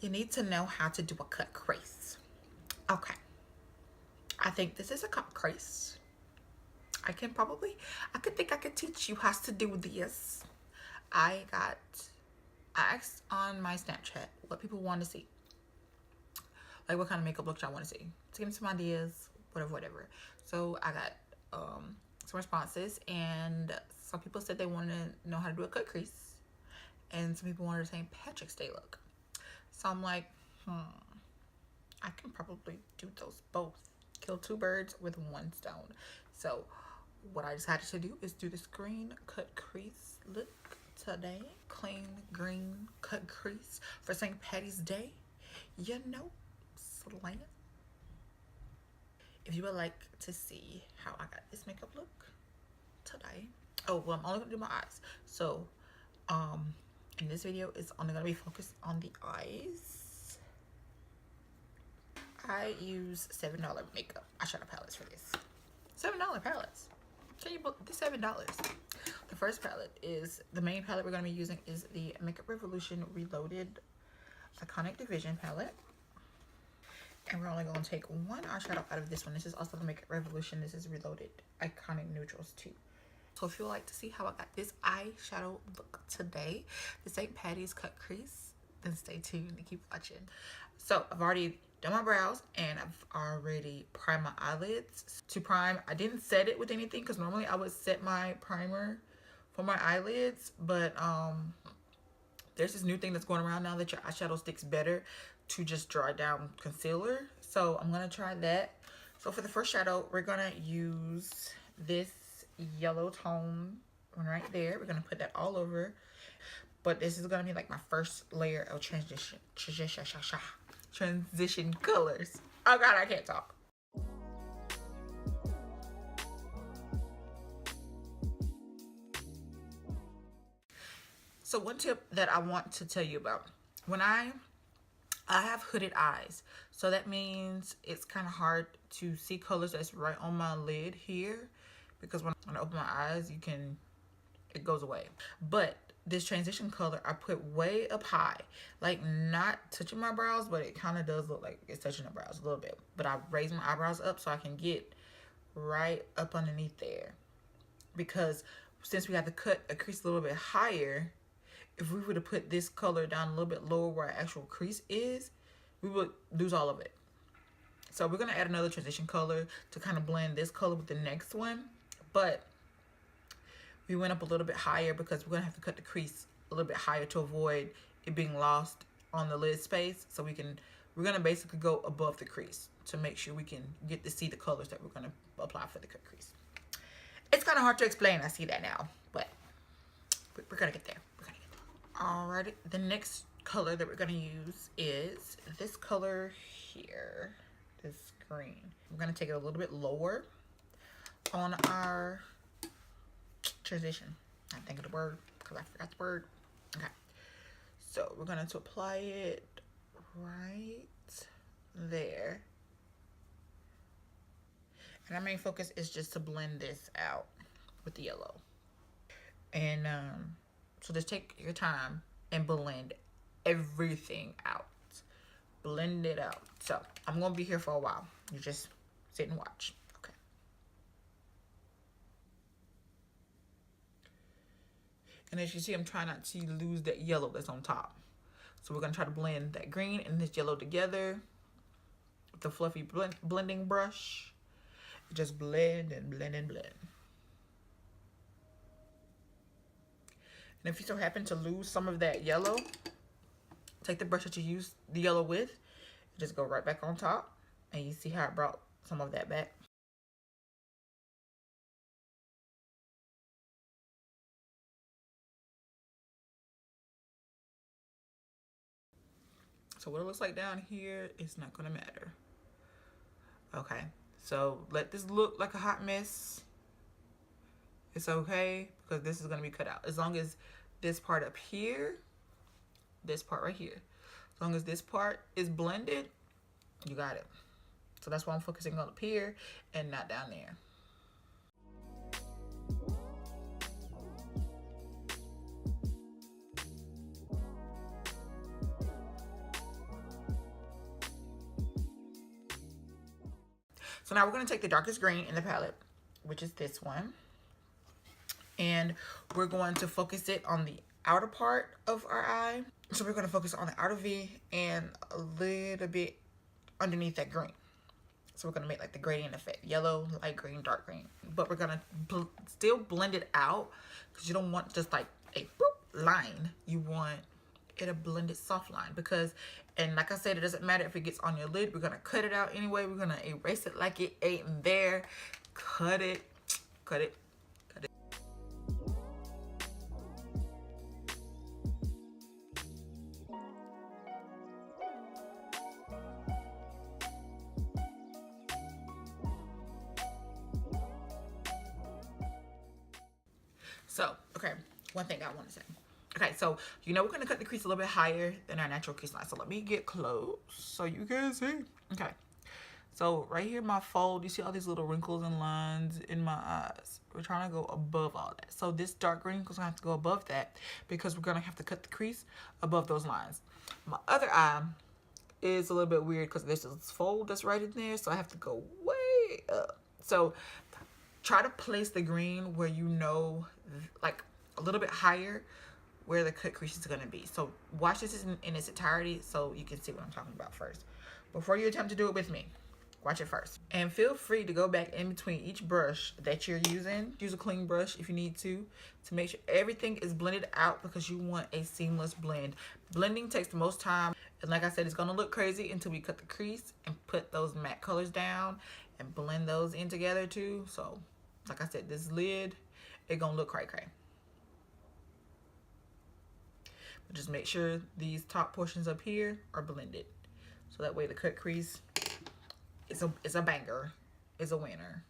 You need to know how to do a cut crease. Okay. I think this is a cut crease. I think I could teach you how to do this. I asked on my Snapchat what people want to see. Like what kind of makeup look y'all want to see. To give me some ideas, whatever. So I got some responses, and some people said they wanted to know how to do a cut crease, and some people wanted a St. Patrick's Day look. So I'm like, I can probably do those both. Kill two birds with one stone. So what I decided to do is do this green cut crease look today. Clean green cut crease for St. Patty's Day. You know, slam. If you would like to see how I got this makeup look today. Oh, well, I'm only gonna do my eyes. So, in this video, it's only gonna be focused on the eyes. I use $7 makeup eyeshadow palettes for this. $7 palettes. Can you book the $7? The first palette is the main palette we're gonna be using is the Makeup Revolution Reloaded Iconic Division palette. And we're only going to take one eyeshadow out of this one. This is also the Makeup Revolution. This is Reloaded Iconic Neutrals too. So if you would like to see how I got this eyeshadow look today, the St. Patty's cut crease, then stay tuned and keep watching. So I've already done my brows and I've already primed my eyelids. To prime, I didn't set it with anything because normally I would set my primer for my eyelids, but there's this new thing that's going around now that your eyeshadow sticks better to just dry down concealer. So I'm gonna try that. So for the first shadow, we're gonna use this yellow tone one right there. We're gonna put that all over. But this is gonna be like my first layer of transition colors. Oh God, I can't talk. So one tip that I want to tell you about, when I have hooded eyes, so that means it's kind of hard to see colors that's right on my lid here, because when I open my eyes, it goes away. But this transition color I put way up high, like not touching my brows, but it kind of does look like it's touching the brows a little bit. But I raise my eyebrows up so I can get right up underneath there, because since we have to cut a crease a little bit higher, if we were to put this color down a little bit lower where our actual crease is, we would lose all of it. So we're going to add another transition color to kind of blend this color with the next one. But we went up a little bit higher because we're going to have to cut the crease a little bit higher to avoid it being lost on the lid space. So we're going to basically go above the crease to make sure we can get to see the colors that we're going to apply for the cut crease. It's kind of hard to explain. I see that now, but we're going to get there. Alrighty, the next color that we're going to use is this color here, this green. We're going to take it a little bit lower on our transition. I think of the word because I forgot the word. Okay, so we're going to apply it right there. And our main focus is just to blend this out with the yellow. And so just take your time and blend everything out. Blend it out. So I'm going to be here for a while. You just sit and watch. Okay. And as you see, I'm trying not to lose that yellow that's on top. So we're going to try to blend that green and this yellow together with the fluffy blending brush. Just blend and blend and blend. And if you so happen to lose some of that yellow, take the brush that you used the yellow with, just go right back on top, and you see how it brought some of that back. So what it looks like down here is not gonna matter. Okay, so let this look like a hot mess. It's okay, because this is gonna be cut out. As long as this part up here, this part right here, as long as this part is blended, you got it. So that's why I'm focusing on up here and not down there. So now we're going to take the darkest green in the palette, which is this one. And we're going to focus it on the outer part of our eye. So we're going to focus on the outer V and a little bit underneath that green. So we're going to make like the gradient effect. Yellow, light green, dark green. But we're going to still blend it out because you don't want just like a boop line. You want it a blended soft line because, and like I said, it doesn't matter if it gets on your lid. We're going to cut it out anyway. We're going to erase it like it ain't there. Cut it, cut it. So, okay, one thing I want to say. Okay, so you know we're going to cut the crease a little bit higher than our natural crease line. So let me get close so you can see. Okay, so right here my fold, you see all these little wrinkles and lines in my eyes. We're trying to go above all that. So this dark green is going to have to go above that because we're going to have to cut the crease above those lines. My other eye is a little bit weird because there's this fold that's right in there. So I have to go way up. So try to place the green where you know, like a little bit higher where the cut crease is going to be. So watch this in its entirety so you can see what I'm talking about first. Before you attempt to do it with me, watch it first. And feel free to go back in between each brush that you're using. Use a clean brush if you need to make sure everything is blended out because you want a seamless blend. Blending takes the most time. And like I said, it's going to look crazy until we cut the crease and put those matte colors down and blend those in together too. So like I said, this lid, it's gonna look cray-cray. But just make sure these top portions up here are blended. So that way the cut crease is a banger, is a winner.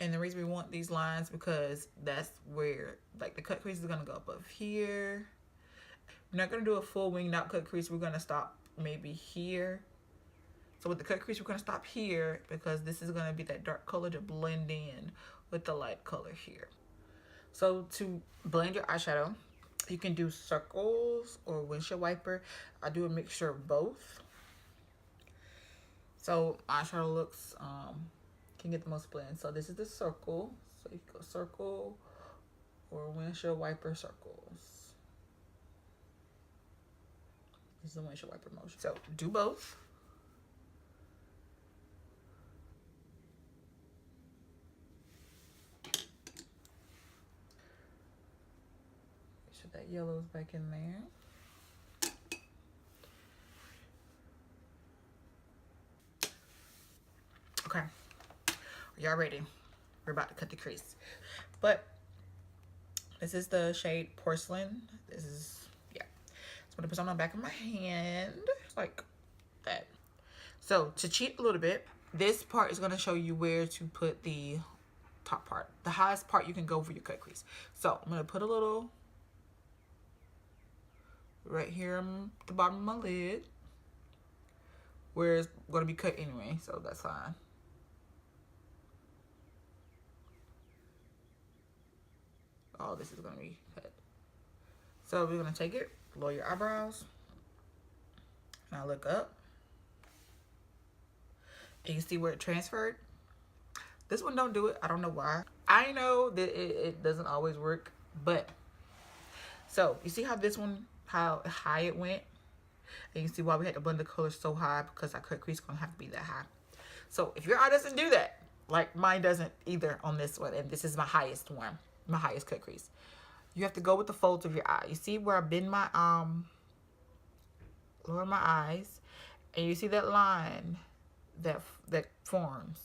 And the reason we want these lines because that's where like the cut crease is gonna go above here. We're not gonna do a full winged out cut crease. We're gonna stop maybe here. So with the cut crease, we're gonna stop here because this is gonna be that dark color to blend in with the light color here. So to blend your eyeshadow, you can do circles or windshield wiper. I do a mixture of both. So eyeshadow looks can get the most blend. So this is the circle. So you can go circle or windshield wiper circles. This is the windshield wiper motion. So do both. That yellow's back in there. Okay, y'all ready? We're about to cut the crease. But this is the shade Porcelain. This is, yeah. So I'm gonna put some on the back of my hand, like that. So to cheat a little bit, this part is gonna show you where to put the top part. The highest part you can go for your cut crease. So I'm gonna put a little right here on the bottom of my lid where it's going to be cut anyway, so that's fine. All this is going to be cut. So we're going to take it, lower your eyebrows, and I look up, and you see where it transferred. This one don't do it. I don't know why. I know that it doesn't always work, but so you see how this one, how high it went, and you see why we had to blend the color so high because our cut crease is gonna have to be that high. So if your eye doesn't do that, like mine doesn't either on this one, and this is my highest one, my highest cut crease, you have to go with the folds of your eye. You see where I bend my lower my eyes, and you see that line that forms.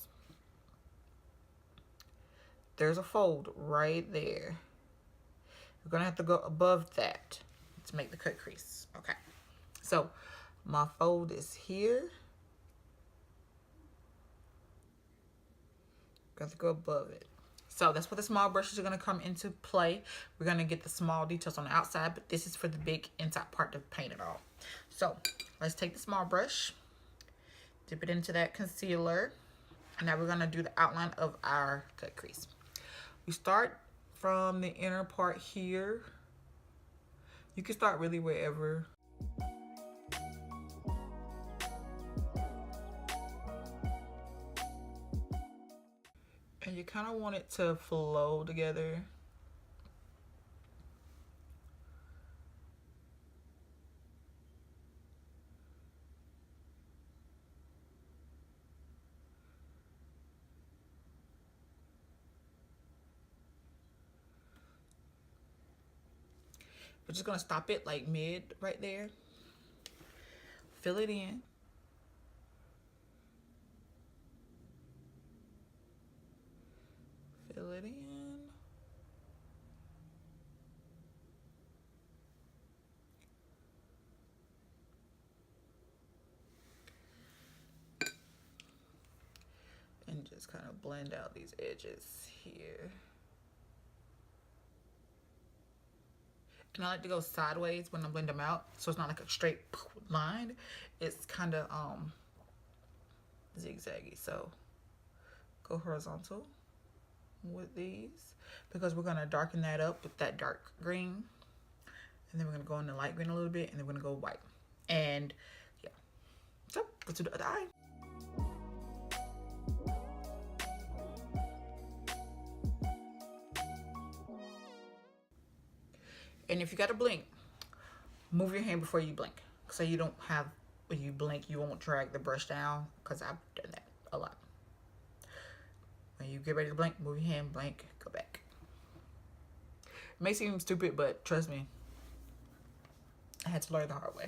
There's a fold right there. You're gonna have to go above that to make the cut crease. Okay, so my fold is here. Got to go above it. So that's where the small brushes are gonna come into play. We're gonna get the small details on the outside, but this is for the big inside part to paint it all. So let's take the small brush, dip it into that concealer, and now we're gonna do the outline of our cut crease. We start from the inner part here. You can start really wherever. you kind of want it to flow together. We're just gonna stop it like mid right there. Fill it in. Fill it in. And just kind of blend out these edges here. And I like to go sideways when I blend them out, so it's not like a straight line. It's kind of zigzaggy. So go horizontal with these, because we're gonna darken that up with that dark green, and then we're gonna go in the light green a little bit, and then we're gonna go white. And yeah, so let's do the other eye. And if you gotta blink, move your hand before you blink, so you don't have, when you blink, you won't drag the brush down, because I've done that a lot. When you get ready to blink, move your hand, blink, go back. It may seem stupid, but trust me, I had to learn the hard way.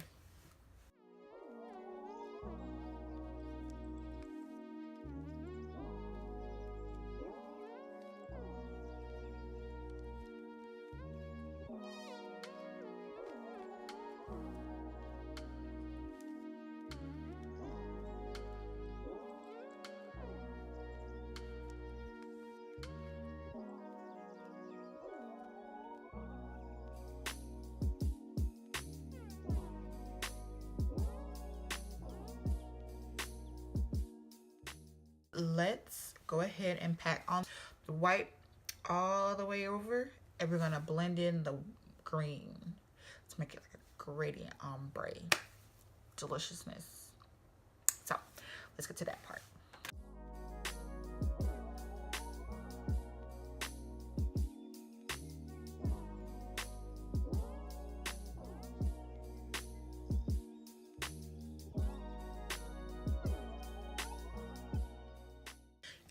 Let's go ahead and pack on the white all the way over, and we're gonna blend in the green to make it like a gradient ombre deliciousness. So let's get to that part.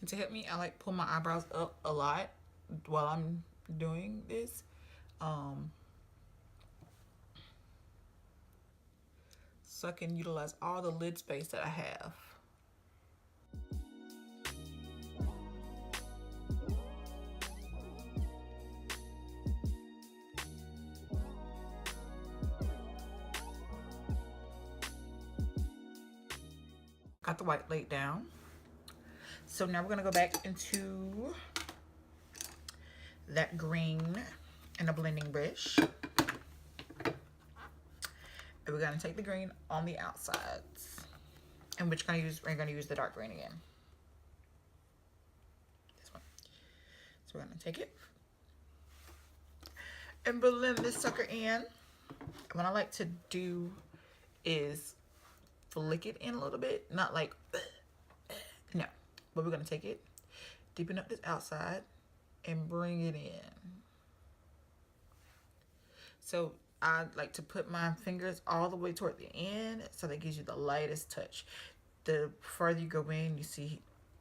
And to help me, I like pull my eyebrows up a lot while I'm doing this. So I can utilize all the lid space that I have. Got the white laid down. So now we're gonna go back into that green and a blending brush. And we're gonna take the green on the outsides, and we're gonna use the dark green again. This one. So we're gonna take it and blend this sucker in. What I like to do is flick it in a little bit, not like no, but we're gonna take it, deepen up this outside, and bring it in. So I like to put my fingers all the way toward the end, so that gives you the lightest touch. The further you go in, you see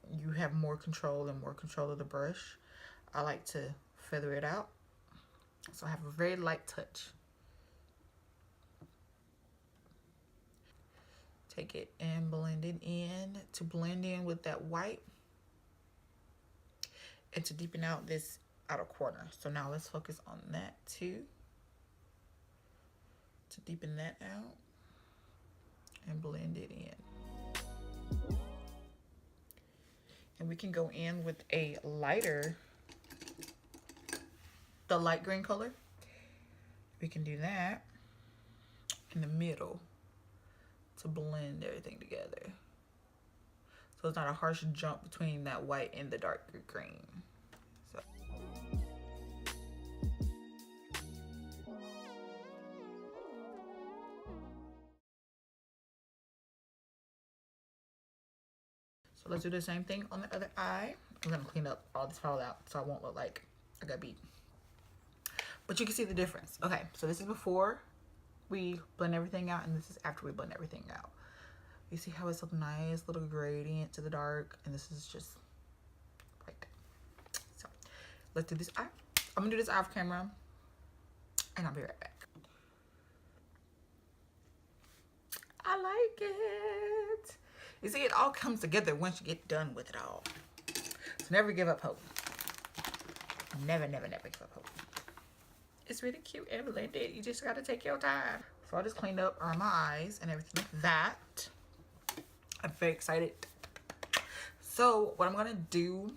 you have more control and more control of the brush. I like to feather it out, so I have a very light touch. Take it and blend it in to blend in with that white and to deepen out this outer corner. So now let's focus on that too, to deepen that out and blend it in. And we can go in with a lighter, the light green color. We can do that in the middle to blend everything together, so it's not a harsh jump between that white and the dark green. So let's do the same thing on the other eye. I'm gonna clean up all this fallout so I won't look like I got beat. But you can see the difference. Okay, so this is before we blend everything out, and this is after we blend everything out. You see how it's a nice little gradient to the dark, and this is just right there. So let's do this eye. I'm gonna do this off camera, and I'll be right back. I like it. You see, it all comes together once you get done with it all. So never give up hope. Never, never, never give up hope. It's really cute and blended. You just gotta take your time. So I just cleaned up around my eyes and everything like that. I'm very excited. So what I'm gonna do,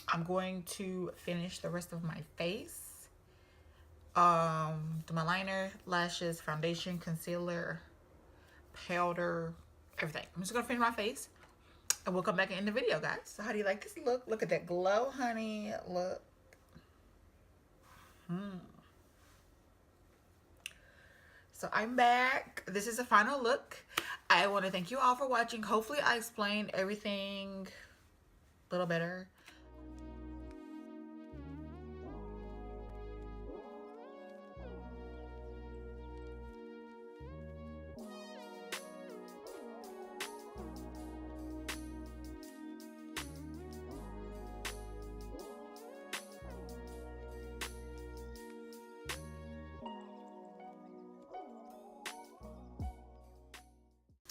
I'm going to finish the rest of my face. Do my liner, lashes, foundation, concealer, powder, everything. I'm just gonna finish my face and we'll come back and end the video, guys. So how do you like this look? Look at that glow, honey. Look. So I'm back. This is the final look. I want to thank you all for watching. Hopefully I explained everything a little better.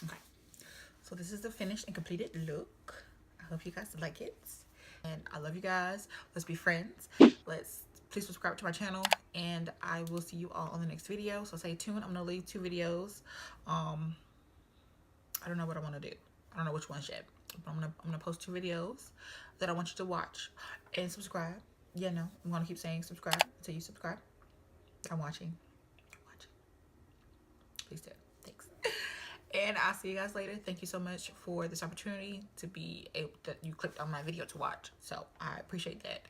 Okay, so this is the finished and completed look. I hope you guys like it, and I love you guys. Let's be friends. Please subscribe to my channel, and I will see you all on the next video. So stay tuned. I'm gonna leave 2 videos. I don't know what I want to do. I don't know which ones yet, but I'm gonna post 2 videos that I want you to watch and subscribe. Yeah, no, I'm gonna keep saying subscribe until you subscribe. I'm watching. Please do. Thanks. And I'll see you guys later. Thank you so much for this opportunity to be able that you clicked on my video to watch. So I appreciate that.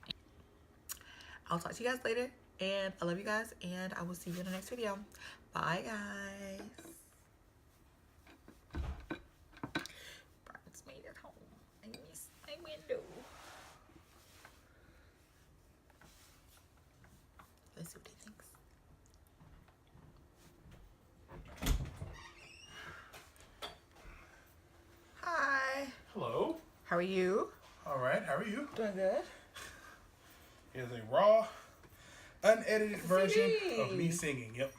I'll talk to you guys later, and I love you guys, and I will see you in the next video. Bye, guys. Bridesmaid at home. I miss my window. Let's see what he thinks. Hi. Hello. How are you? All right. How are you? Doing good. Here's a raw, unedited version CD. of me singing. Yep.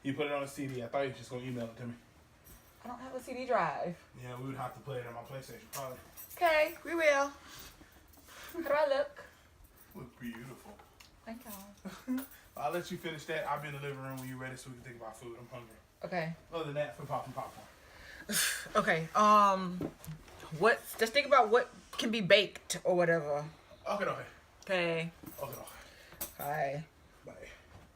You put it on a CD. I thought you were just gonna email it to me. I don't have a CD drive. Yeah, we would have to play it on my PlayStation, probably. Okay, we will. How do I look? Look beautiful. Thank y'all. I'll let you finish that. I'll be in the living room when you're ready, so we can think about food. I'm hungry. Okay. Other than that, for popping popcorn. Okay. Just think about what can be baked or whatever. Okay. Okay. Okay. Bye.